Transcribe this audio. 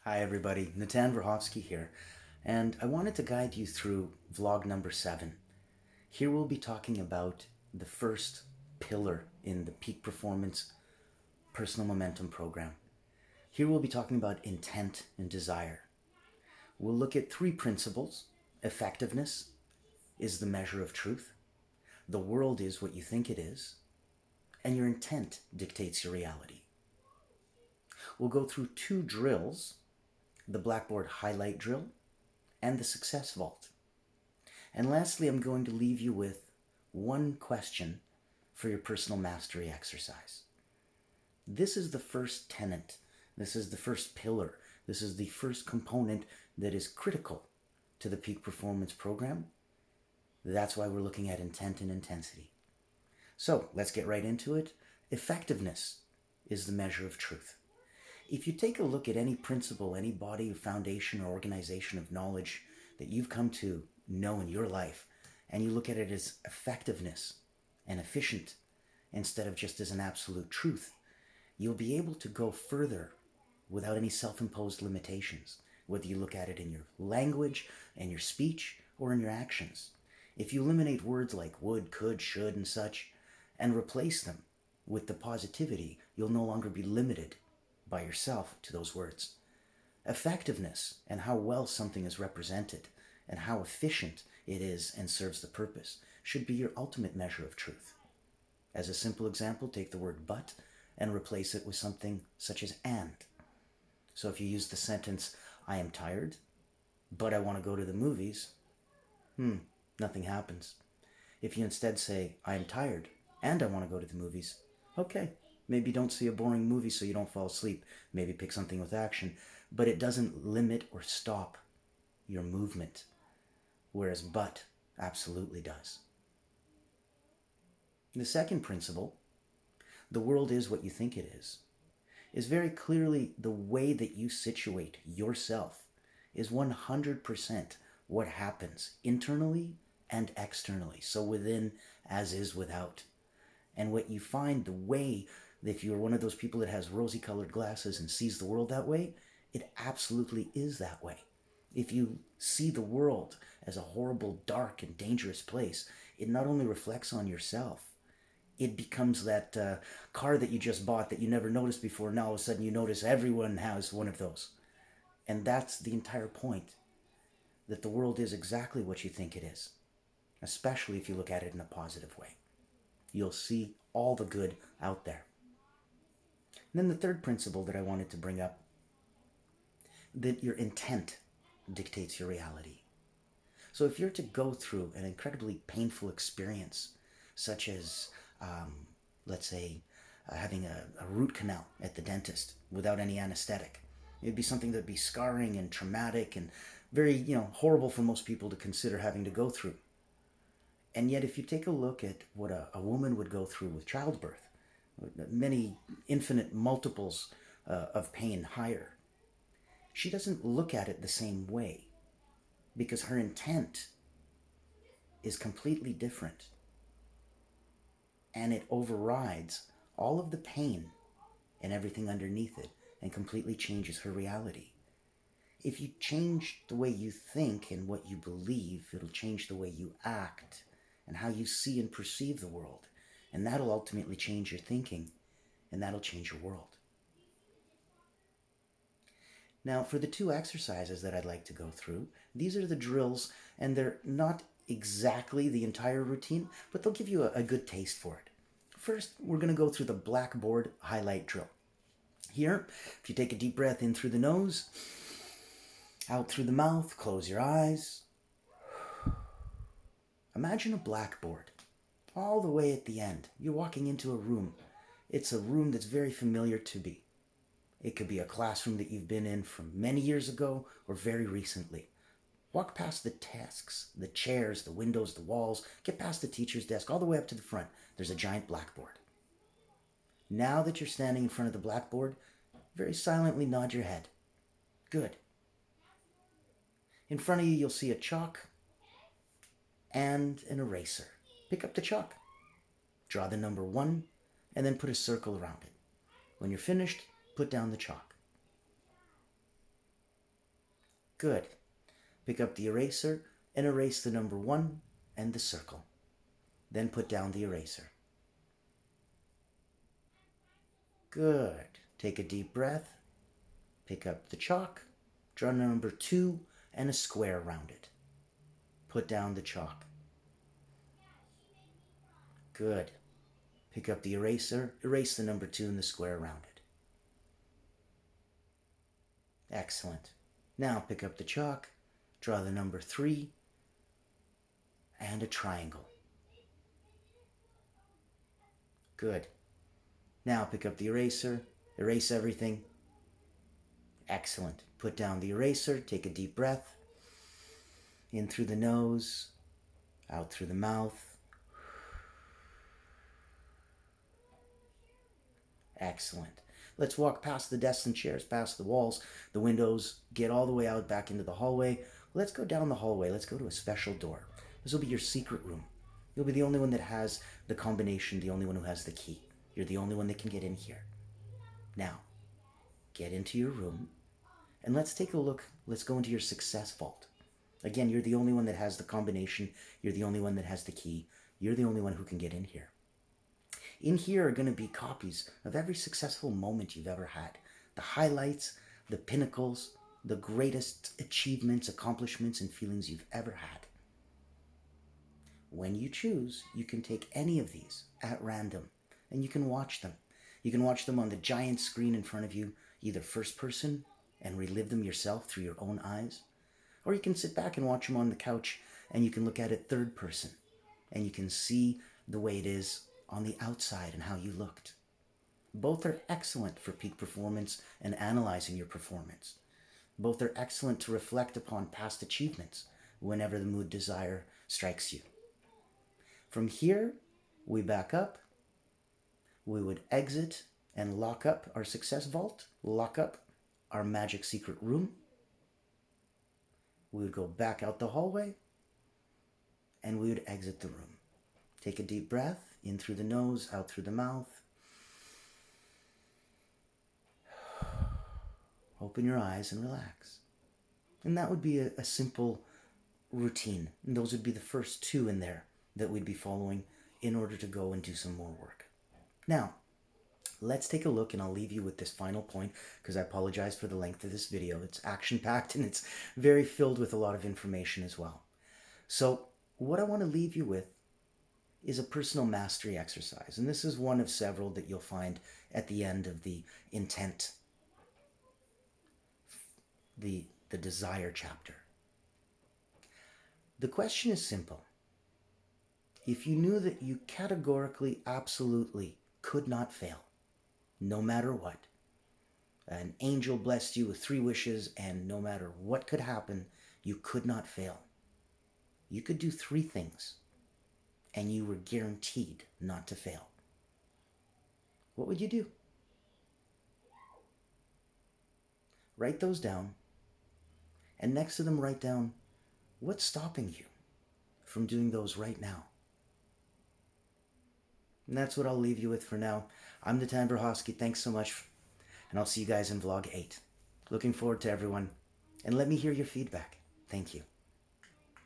Hi everybody, Natan Verhovsky here, and I wanted to guide you through vlog number 7. Here we'll be talking about the first pillar in the Peak Performance Personal Momentum Program. Here we'll be talking about intent and desire. We'll look at 3 principles. Effectiveness is the measure of truth, the world is what you think it is, and your intent dictates your reality. We'll go through 2 drills, the Blackboard Highlight Drill and the Success Vault. And lastly, I'm going to leave you with one question for your personal mastery exercise. This is the first tenet. This is the first pillar. This is the first component that is critical to the Peak Performance Program. That's why we're looking at intent and intensity. So let's get right into it. Effectiveness is the measure of truth. If you take a look at any principle, any body, foundation, or organization of knowledge that you've come to know in your life, and you look at it as effectiveness and efficient instead of just as an absolute truth, you'll be able to go further without any self-imposed limitations, whether you look at it in your language, in your speech, or in your actions. If you eliminate words like would, could, should, and such, and replace them with the positivity, you'll no longer be limited by yourself to those words. Effectiveness and how well something is represented and how efficient it is and serves the purpose should be your ultimate measure of truth. As a simple example, take the word but and replace it with something such as and. So if you use the sentence, I am tired, but I want to go to the movies, nothing happens. If you instead say, I am tired and I want to go to the movies, okay, maybe don't see a boring movie so you don't fall asleep. Maybe pick something with action, but it doesn't limit or stop your movement, whereas but absolutely does. The second principle, the world is what you think it is very clearly the way that you situate yourself is 100% what happens internally and externally. So within as is without. And what you find, the way that if you're one of those people that has rosy colored glasses and sees the world that way, it absolutely is that way. If you see the world as a horrible, dark, and dangerous place, it not only reflects on yourself, it becomes that car that you just bought that you never noticed before. Now all of a sudden you notice everyone has one of those. And that's the entire point, that the world is exactly what you think it is, especially if you look at it in a positive way. You'll see all the good out there. And then the third principle that I wanted to bring up, that your intent dictates your reality. So if you're to go through an incredibly painful experience, such as, let's say, having a root canal at the dentist without any anesthetic, it'd be something that'd be scarring and traumatic and very, horrible for most people to consider having to go through. And yet, if you take a look at what a woman would go through with childbirth, many infinite multiples of pain higher, she doesn't look at it the same way because her intent is completely different and it overrides all of the pain and everything underneath it and completely changes her reality. If you change the way you think and what you believe, it'll change the way you act and how you see and perceive the world. And that'll ultimately change your thinking, and that'll change your world. Now, for the 2 exercises that I'd like to go through, these are the drills, and they're not exactly the entire routine, but they'll give you a good taste for it. First, we're going to go through the Blackboard Highlight Drill. Here, if you take a deep breath in through the nose, out through the mouth, close your eyes. Imagine a blackboard all the way at the end. You're walking into a room. It's a room that's very familiar to be. It could be a classroom that you've been in from many years ago or very recently. Walk past the desks, the chairs, the windows, the walls. Get past the teacher's desk all the way up to the front. There's a giant blackboard. Now that you're standing in front of the blackboard, very silently nod your head. Good. In front of you, you'll see a chalk and an eraser. Pick up the chalk. Draw the number 1 and then put a circle around it. When you're finished, put down the chalk. Good. Pick up the eraser and erase the number 1 and the circle. Then put down the eraser. Good. Take a deep breath. Pick up the chalk. Draw number 2 and a square around it. Put down the chalk. Good. Pick up the eraser. Erase the number 2 and the square around it. Excellent. Now pick up the chalk. Draw the number 3 and a triangle. Good. Now pick up the eraser, erase everything. Excellent. Put down the eraser, take a deep breath. In through the nose, out through the mouth. Excellent. Let's walk past the desks and chairs, past the walls, the windows, get all the way out back into the hallway. Let's go down the hallway. Let's go to a special door. This will be your secret room. You'll be the only one that has the combination, the only one who has the key. You're the only one that can get in here. Now, get into your room, and let's take a look. Let's go into your success vault. Again, you're the only one that has the combination. You're the only one that has the key. You're the only one who can get in here. In here are going to be copies of every successful moment you've ever had. The highlights, the pinnacles, the greatest achievements, accomplishments, and feelings you've ever had. When you choose, you can take any of these at random, and you can watch them. You can watch them on the giant screen in front of you, either first person, and relive them yourself through your own eyes, or you can sit back and watch them on the couch, and you can look at it third person, and you can see the way it is on the outside and how you looked. Both are excellent for peak performance and analyzing your performance. Both are excellent to reflect upon past achievements whenever the mood desire strikes you. From here, we back up. We would exit and lock up our success vault, lock up our magic secret room. We would go back out the hallway, and we would exit the room. Take a deep breath, in through the nose, out through the mouth. Open your eyes and relax. And that would be a simple routine. And those would be the first 2 in there that we'd be following in order to go and do some more work. Now, let's take a look, and I'll leave you with this final point because I apologize for the length of this video. It's action-packed and it's very filled with a lot of information as well. So what I want to leave you with is a personal mastery exercise. And this is one of several that you'll find at the end of the intent, the desire chapter. The question is simple. If you knew that you categorically, absolutely could not fail, no matter what, an angel blessed you with 3 wishes, and no matter what could happen, you could not fail. You could do 3 things, and you were guaranteed not to fail. What would you do? Write those down, and next to them write down what's stopping you from doing those right now. And that's what I'll leave you with for now. I'm Natan Verhovsky. Thanks so much, and I'll see you guys in vlog 8. Looking forward to everyone, and let me hear your feedback. Thank you.